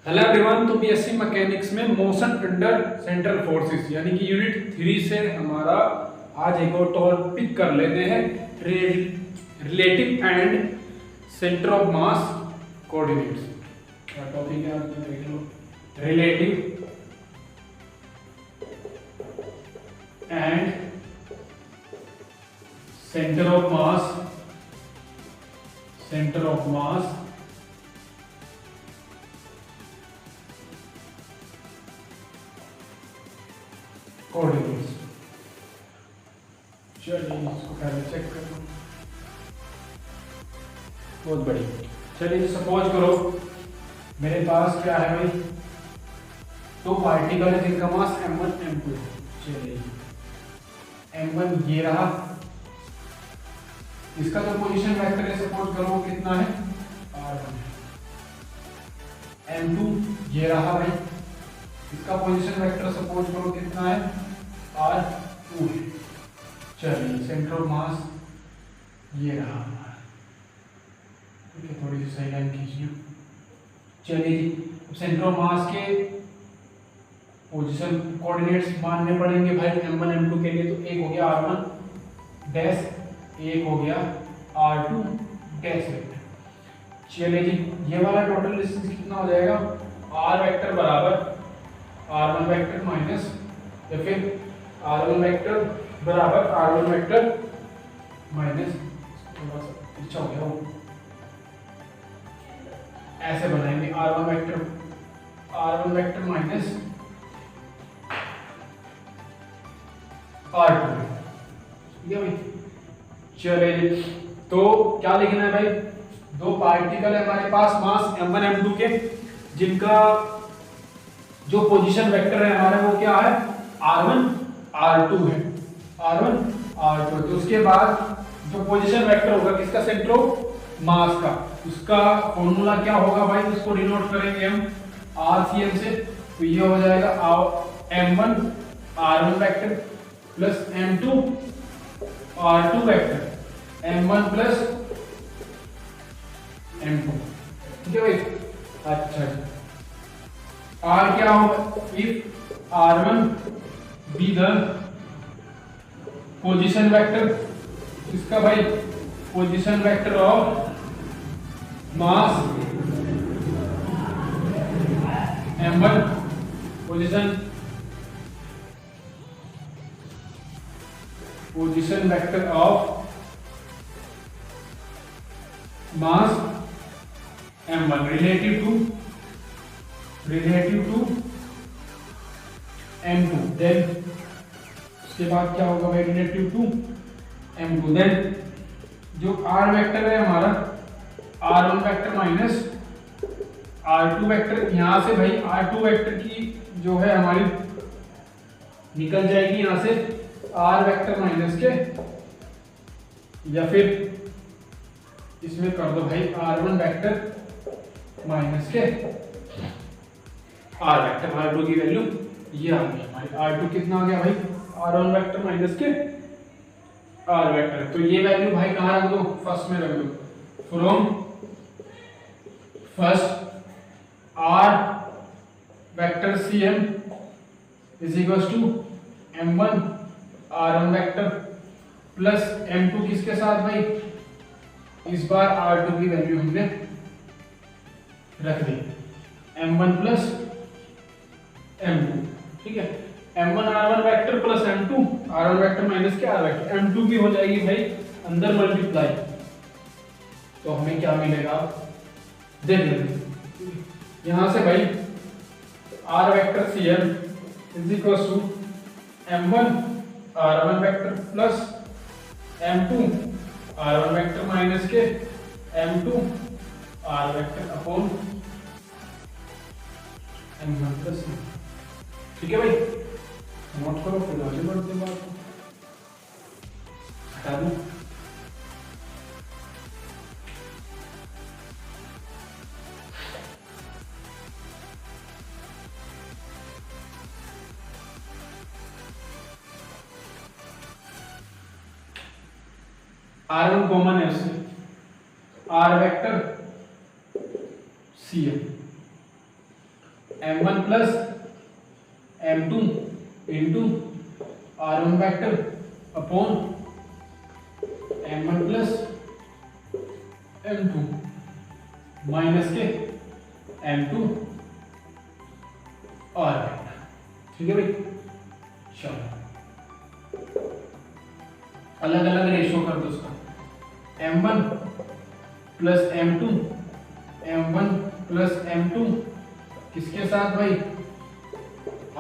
Hello everyone. तो BSc mechanics में motion under central forces यानी कि यूनिट 3 से हमारा आज एक और टॉपिक कर लेते हैं relative and centre of mass coordinates. क्या टॉपिक है आज का? देख लो, relative and centre of mass coordinates. चलिए इसको पहले चेक कर लो। बहुत बढ़िया। चलिए सपोज करो मेरे पास क्या है भाई, दो पार्टिकल है जिनका मास m1 m2 है। चलिए m1 ये रहा, इसका जो पोजीशन वेक्टर है सपोज करो कितना है r1। m2 ये रहा भाई, इसका पोजीशन वेक्टर सपोज करो कितना है r2 है। चलिए सेंटर ऑफ मास ये रहा हमारा, ठीक है। थोड़ी सी सही लाइन खींचिए। चलिए जी, अब सेंटर ऑफ मास के पोजीशन कोऑर्डिनेट्स मानने पड़ेंगे भाई m1 m2 के लिए। तो एक हो गया r1 डैश, एक हो गया r2 डैश वेक्टर। चलिए जी, ये वाला टोटल डिस्टेंस कितना हो जाएगा, r वेक्टर बराबर r1 वेक्टर माइनस, या फिर r1 वेक्टर बराबर r1 वेक्टर माइनस, थोड़ा सा पीछे हो गया वो, ऐसे बनाएंगे r1 वेक्टर माइनस r2, ठीक है भाई। चलिए तो क्या लिखना है भाई, दो पार्टिकल है हमारे पास मास m1 m2 के, जिनका जो पोजीशन वेक्टर है हमारा वो क्या है r1 r2 है, r1 r2। तो उसके बाद जो पोजीशन वेक्टर होगा किसका, सेंटर ऑफ मास का, उसका फॉर्मूला क्या होगा भाई, उसको डिनोट करेंगे हम RCM से। तो ये हो जाएगा m1 r1 vector plus m2 r2 vector, m1 plus m2, ठीक है भाई। अच्छा जी, R क्या होगा, if R1 be the position vector, इसका भाई position vector of mass m1, position vector of mass m1 relative to m2, then उसके बाद क्या होगा भाई, रिलेटिव टू m2, देन जो r वेक्टर है हमारा r1 vector minus r2 vector, यहां से भाई r2 वेक्टर की जो है हमारी निकल जाएगी यहां से r वेक्टर माइनस के, या फिर इसमें कर दो भाई r1 वेक्टर माइनस के r वेक्टर, r2 की वैल्यू ये आ गई हमारी, r2 कितना आ गया भाई, r1 वेक्टर माइनस के r वेक्टर। तो ये वैल्यू भाई कहाँ रख दो, फर्स्ट में रख दो, from first r vector cm is equals to m1 r1 vector plus m2 किसके साथ भाई, इस बार r2 की वैल्यू हमने रख दी m1 प्लस m2, ठीक है। m1 r1 vector plus m2 r1 vector minus के r वेक्टर, m2 की हो जाएगी भाई अंदर मल्टीप्लाई, तो हमें क्या मिलेगा देख लेते। यहां से भाई r vector cm is equal to m1 r1 vector plus m2 r1 vector minus के m2 r vector upon m1 plus, ठीक है भाई। नोट करो फिर आगे बढ़ते हैं, बात हटा दूं। r1 कॉमन है उससे, r vector cm, m1 plus m2 into r1 vector upon m1 plus m2 minus के m2 r वेक्टर। ठीक है भाई, चलो अलग अलग रेशो कर दो उसका। m1 plus m2 m1 plus m2 किसके साथ भाई,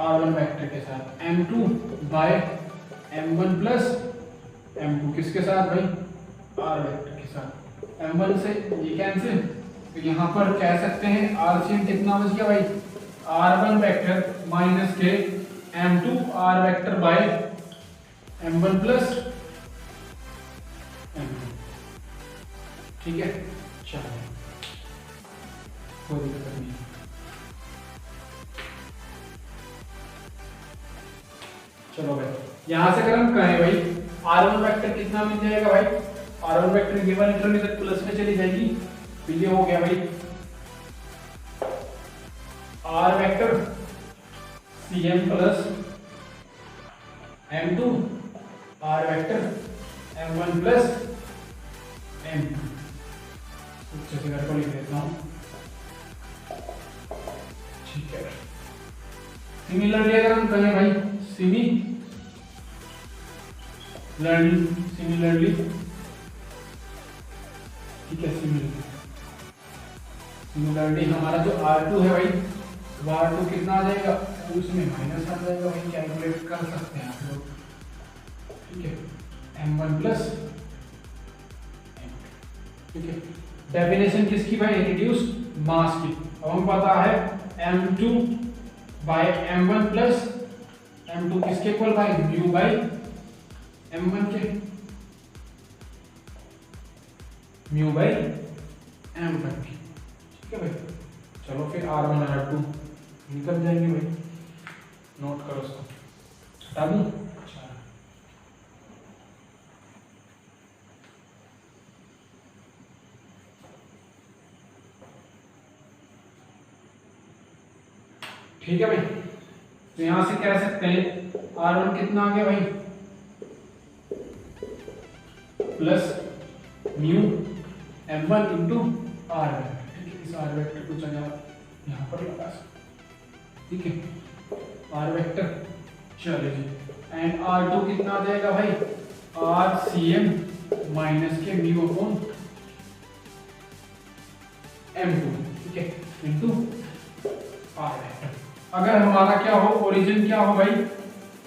r1 वेक्टर के साथ, m2 bye m1 plus m2 किसके साथ भाई, r वेक्टर के साथ। m1 से ये कैंसिल, तो यहाँ पर कह सकते हैं RCM कितना बच गया भाई, r1 वेक्टर माइनस के m2 r vector by m1 plus m2। ठीक है, चलो कोई दिक्कत नहीं। चलो भाई, यहां से अगर हम कहें भाई r1 वेक्टर कितना मिल जाएगा भाई, r1 वेक्टर गिवन इंटरवल इधर प्लस में चली जाएगी, तो ये हो गया भाई r vector cm plus m2 r vector m1 plus m2। अच्छे से घर को लिख देता हूं। ठीक है, सिमिलरली अगर हम कहें भाई सिमिलरली ठीक है, सिमिलरली हमारा जो R2 है भाई, वो R2 कितना आ जाएगा, उसमें माइनस आ जाएगा भाई, कैलकुलेट कर सकते हैं आप लोग। ठीक है, m1 प्लस, ठीक है, डेफिनेशन किसकी भाई, रिड्यूस्ड मास की। अब हमें पता है m2 bye m1 plus m2 किसके इक्वल भाई, म्यू बाय m1 के, म्यू बाय m1 की। ठीक है भाई, चलो फिर r1 और r2 निकल जाएंगे भाई, नोट करो इसको, हटा दूं। ठीक है भाई, तो यहां से कह सकते हैं r1 कितना आ गया भाई, plus mu m1 into r vector. ठीक है, इस r वेक्टर को जगह यहां पर लगा सकते। ठीक है, r वेक्टर, चलो जी, एंड r2 कितना आ जाएगा भाई, RCM माइनस के म्यू अपॉन m2। ठीक है, इंटू r वेक्टर। अगर हमारा क्या हो, ओरिजिन क्या हो भाई,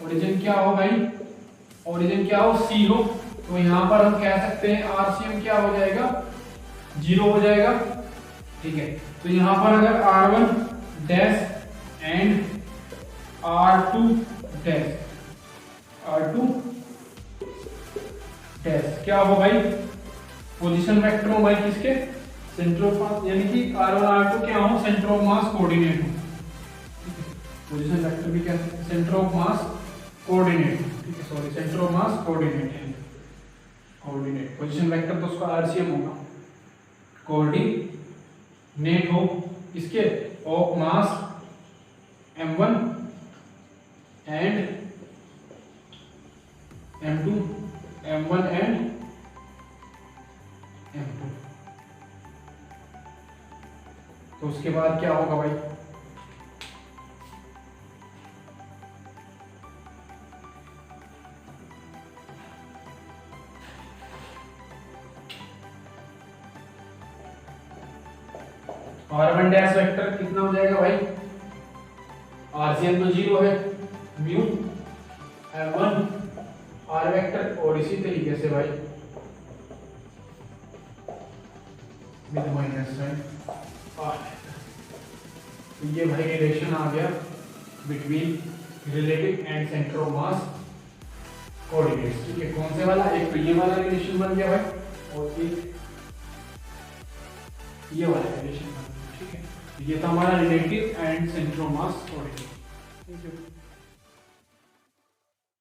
ओरिजिन क्या हो भाई, ओरिजिन क्या हो, C हो, तो यहां पर हम कह सकते हैं RCM क्या हो जाएगा, 0 हो जाएगा। ठीक है, तो यहां पर अगर R1 dash and R2 dash, R2 dash क्या हो भाई, पोजीशन वेक्टर हो भाई किसके, सेंटर ऑफ मास, यानी कि R1 R2 क्या हो, सेंटर ऑफ मास कोऑर्डिनेट हो। पोजीशन वेक्टर भी क्या है, सेंटर ऑफ मास कोऑर्डिनेट। ठीक है, sorry, centre of mass coordinate है, कोऑर्डिनेट। पोजीशन वेक्टर तो उसका RCM होगा, कोऑर्डिनेट हो इसके of mass m1 and m2, m1 and m2। तो उसके बाद क्या होगा भाई, R1 डैश वेक्टर कितना हो जाएगा भाई, RCM तो 0 है, म्यू m1 r वेक्टर, और इसी तरीके से भाई विद माइनस साइन r। तो ये भाई रिलेशन आ गया between relative and centre of mass coordinates. ठीक है, कौन से वाला, एक तो ये वाला रिलेशन बन गया भाई, और एक ये वाला रिलेशन बन गया। ठीक है, ये था हमारा relative and centre of mass coordinate. Thank you.